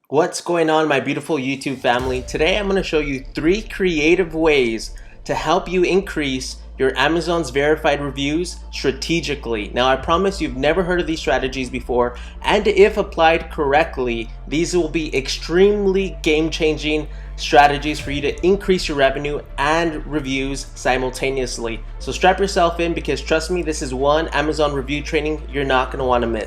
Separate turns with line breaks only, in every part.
What's going on, my beautiful YouTube family? Today I'm going to show you 3 creative ways to help you increase your Amazon's verified reviews strategically. Now, I promise you've never heard of these strategies before, and if applied correctly, these will be extremely game-changing strategies for you to increase your revenue and reviews simultaneously. So strap yourself in, because trust me, this is one Amazon review training you're not going to want to miss.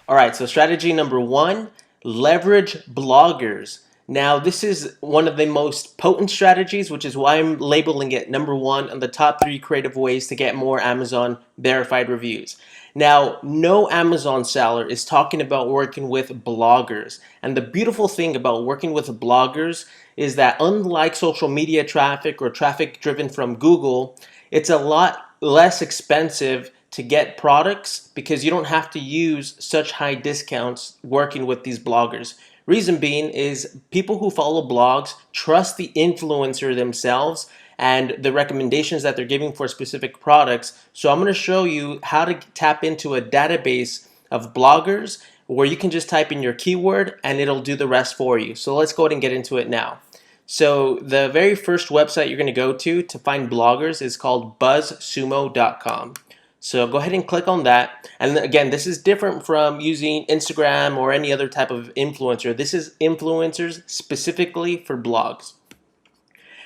All right, so strategy number 1, leverage bloggers. Now, this is one of the most potent strategies, which is why I'm labeling it number 1 on the top 3 creative ways to get more Amazon verified reviews. Now, no Amazon seller is talking about working with bloggers. And the beautiful thing about working with bloggers is that unlike social media traffic or traffic driven from Google, it's a lot less expensive to get products because you don't have to use such high discounts working with these bloggers. Reason being is people who follow blogs trust the influencer themselves and the recommendations that they're giving for specific products. So I'm going to show you how to tap into a database of bloggers where you can just type in your keyword and it'll do the rest for you. So let's go ahead and get into it now. So the very first website you're going to go to find bloggers is called buzzsumo.com. So go ahead and click on that. And again, this is different from using Instagram or any other type of influencer. This is influencers specifically for blogs.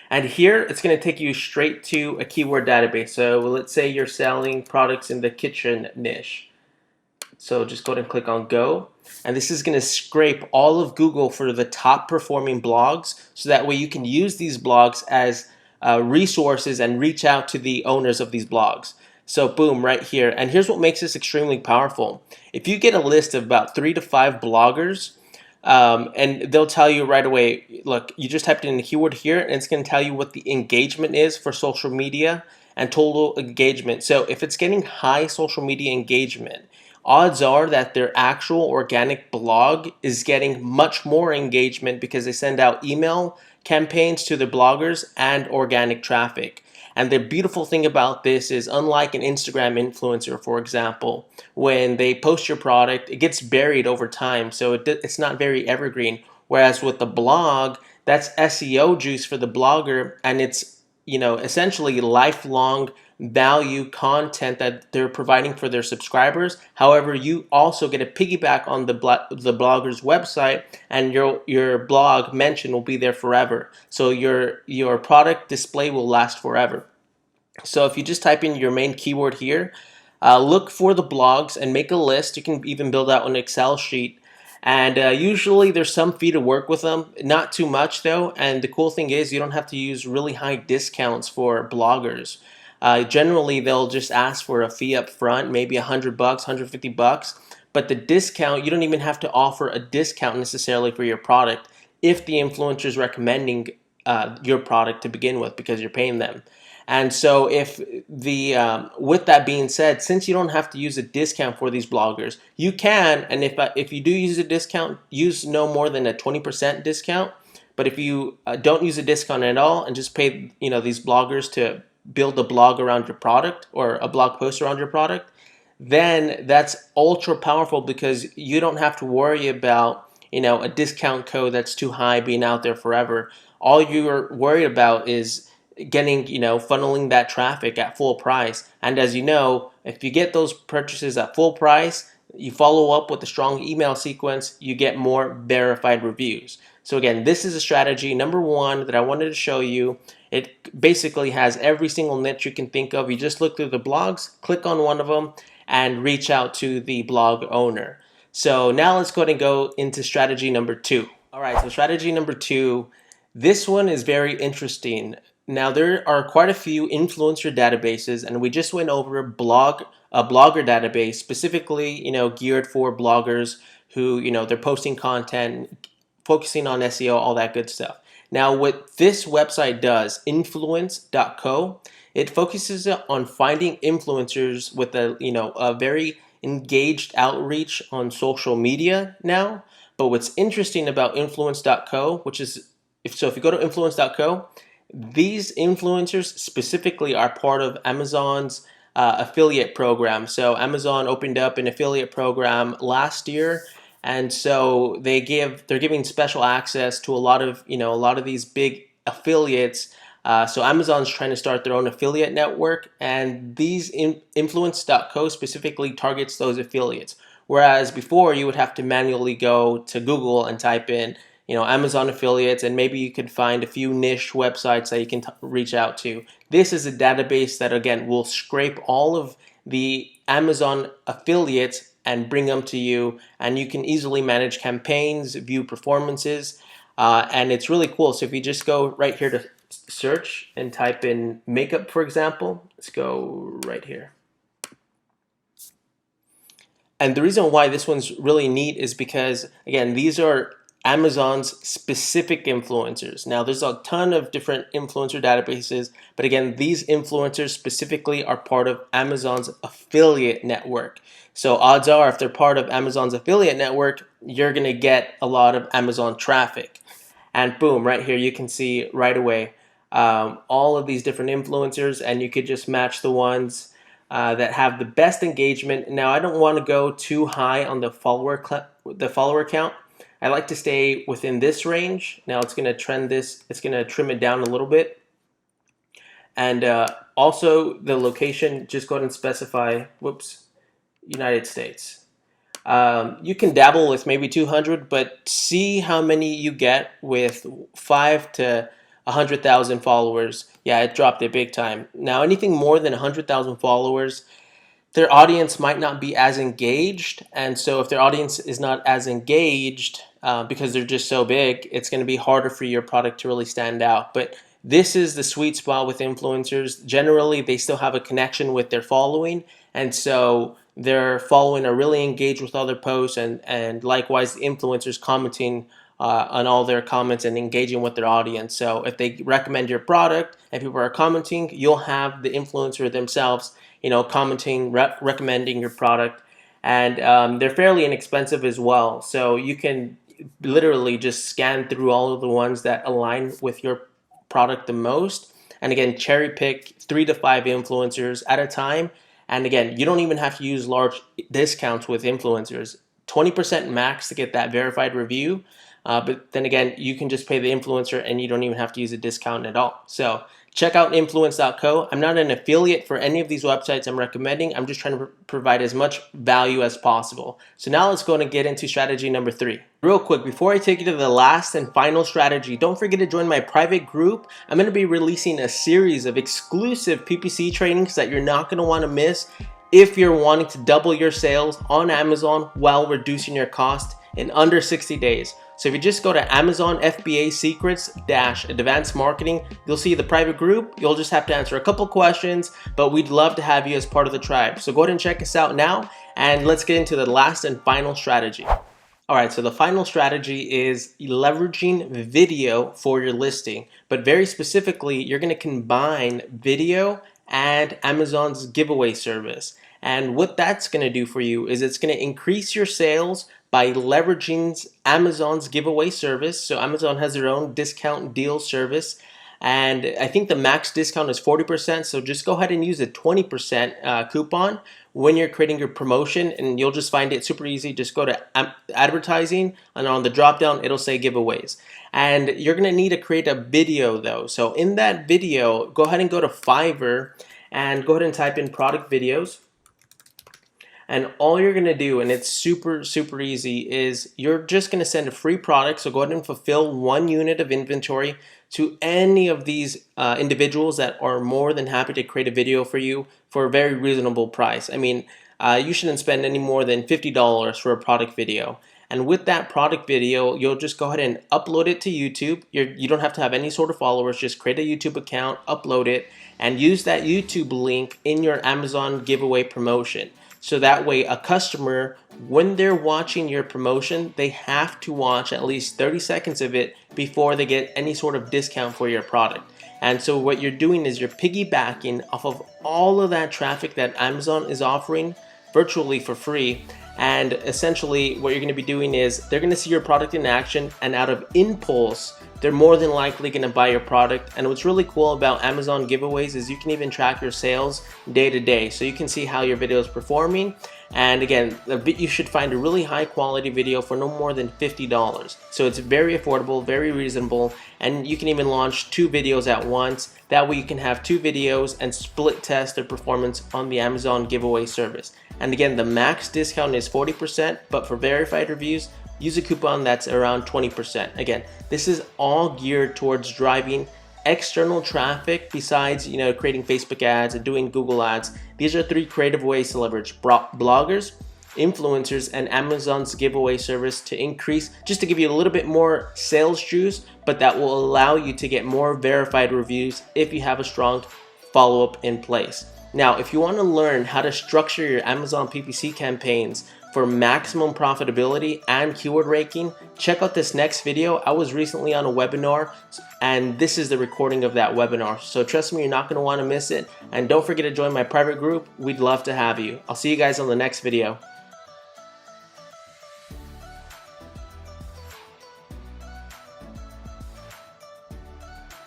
And here it's going to take you straight to a keyword database. So let's say you're selling products in the kitchen niche. So just go ahead and click on go. And this is going to scrape all of Google for the top performing blogs. So that way you can use these blogs as resources and reach out to the owners of these blogs. So boom, right here. And here's what makes this extremely powerful. If you get a list of about 3 to 5 bloggers, and they'll tell you right away, look, you just typed in the keyword here, and it's going to tell you what the engagement is for social media and total engagement. So if it's getting high social media engagement, odds are that their actual organic blog is getting much more engagement because they send out email campaigns to their bloggers and organic traffic. And the beautiful thing about this is, unlike an Instagram influencer, for example, when they post your product, it gets buried over time, so it's not very evergreen. Whereas with the blog, that's SEO juice for the blogger, and it's, essentially lifelong value content that they're providing for their subscribers. However, you also get a piggyback on the blogger's website, and your blog mention will be there forever. So your product display will last forever. So if you just type in your main keyword here, look for the blogs and make a list. You can even build out an Excel sheet. And usually there's some fee to work with them, not too much though. And the cool thing is you don't have to use really high discounts for bloggers. Generally, they'll just ask for a fee up front, maybe $100, $150. But the discount, you don't even have to offer a discount necessarily for your product if the influencer is recommending your product to begin with, because you're paying them. And so if with that being said, since you don't have to use a discount for these bloggers, you can, and if you do use a discount, use no more than a 20% discount. But if you don't use a discount at all and just pay these bloggers to build a blog around your product or a blog post around your product, then that's ultra powerful, because you don't have to worry about a discount code that's too high being out there forever. All you're worried about is getting, funneling that traffic at full price. And as you know, if you get those purchases at full price, you follow up with a strong email sequence, you get more verified reviews. So again, this is a strategy number 1 that I wanted to show you. It basically has every single niche you can think of. You just look through the blogs, click on one of them, and reach out to the blog owner. So now let's go ahead and go into strategy number 2. All right, so strategy number 2, this one is very interesting. Now, there are quite a few influencer databases, and we just went over a blogger database specifically, geared for bloggers who, they're posting content, focusing on SEO, all that good stuff. Now, what this website does, influence.co, it focuses on finding influencers with a very engaged outreach on social media now. But what's interesting about influence.co, if you go to influence.co, these influencers specifically are part of Amazon's affiliate program. So Amazon opened up an affiliate program last year, and so they're giving special access to a lot of these big affiliates. So Amazon's trying to start their own affiliate network, and these influence.co specifically targets those affiliates. Whereas before you would have to manually go to Google and type in, Amazon affiliates, and maybe you could find a few niche websites that you can reach out to. This is a database that, again, will scrape all of the Amazon affiliates and bring them to you, and you can easily manage campaigns, view performances, and it's really cool. So if you just go right here to search and type in makeup, for example, let's go right here. And the reason why this one's really neat is because, again, these are Amazon's specific influencers. Now, there's a ton of different influencer databases, but again, these influencers specifically are part of Amazon's affiliate network. So odds are, if they're part of Amazon's affiliate network, you're going to get a lot of Amazon traffic. And boom, right here, you can see right away all of these different influencers, and you could just match the ones that have the best engagement. Now, I don't want to go too high on the follower count. I like to stay within this range. Now it's going to trend this. It's going to trim it down a little bit. And also the location, just go ahead and specify, United States. You can dabble with maybe 200, but see how many you get with 5 to 100,000 followers. Yeah, it dropped it big time. Now, anything more than 100,000 followers, their audience might not be as engaged. And so if their audience is not as engaged because they're just so big, it's going to be harder for your product to really stand out. But this is the sweet spot with influencers. Generally, they still have a connection with their following. And so their following are really engaged with other posts, and likewise, the influencers commenting on all their comments and engaging with their audience. So if they recommend your product and people are commenting, you'll have the influencer themselves commenting, recommending your product, and they're fairly inexpensive as well. So you can literally just scan through all of the ones that align with your product the most, and again, cherry pick 3 to 5 influencers at a time. And again, you don't even have to use large discounts with influencers. 20% max to get that verified review. But then again, you can just pay the influencer and you don't even have to use a discount at all. So check out influence.co. I'm not an affiliate for any of these websites I'm recommending. I'm just trying to provide as much value as possible. So now let's go and get into strategy number 3. Real quick, before I take you to the last and final strategy, don't forget to join my private group. I'm going to be releasing a series of exclusive PPC trainings that you're not going to want to miss if you're wanting to double your sales on Amazon while reducing your cost in under 60 days. So if you just go to Amazon FBA Secrets-Advanced Marketing, you'll see the private group. You'll just have to answer a couple questions, but we'd love to have you as part of the tribe. So go ahead and check us out now, and let's get into the last and final strategy. All right, so the final strategy is leveraging video for your listing, but very specifically, you're going to combine video and Amazon's giveaway service. And what that's going to do for you is it's going to increase your sales by leveraging Amazon's giveaway service. So Amazon has their own discount deal service, and I think the max discount is 40%. So just go ahead and use a 20% coupon when you're creating your promotion, and you'll just find it super easy. Just go to advertising, and on the drop down, it'll say giveaways. And you're gonna need to create a video though. So in that video, go ahead and go to Fiverr and go ahead and type in product videos. And all you're going to do, and it's super, super easy, is you're just going to send a free product. So go ahead and fulfill 1 unit of inventory to any of these individuals that are more than happy to create a video for you for a very reasonable price. I mean, you shouldn't spend any more than $50 for a product video. And with that product video, you'll just go ahead and upload it to YouTube. You don't have to have any sort of followers. Just create a YouTube account, upload it, and use that YouTube link in your Amazon giveaway promotion. So that way a customer, when they're watching your promotion, they have to watch at least 30 seconds of it before they get any sort of discount for your product. And so what you're doing is you're piggybacking off of all of that traffic that Amazon is offering virtually for free. And essentially what you're going to be doing is they're going to see your product in action, and out of impulse, they're more than likely going to buy your product. And what's really cool about Amazon giveaways is you can even track your sales day to day, so you can see how your video is performing. And again, you should find a really high quality video for no more than $50. So it's very affordable, very reasonable, and you can even launch 2 videos at once. That way you can have 2 videos and split test their performance on the Amazon giveaway service. And again, the max discount is 40%, but for verified reviews, use a coupon that's around 20%. Again, this is all geared towards driving external traffic besides, creating Facebook ads and doing Google ads. These are 3 creative ways to leverage bloggers, influencers, and Amazon's giveaway service to increase, just to give you a little bit more sales juice, but that will allow you to get more verified reviews if you have a strong follow-up in place. Now, if you want to learn how to structure your Amazon PPC campaigns for maximum profitability and keyword ranking, check out this next video. I was recently on a webinar, and this is the recording of that webinar. So trust me, you're not going to want to miss it. And don't forget to join my private group. We'd love to have you. I'll see you guys on the next video.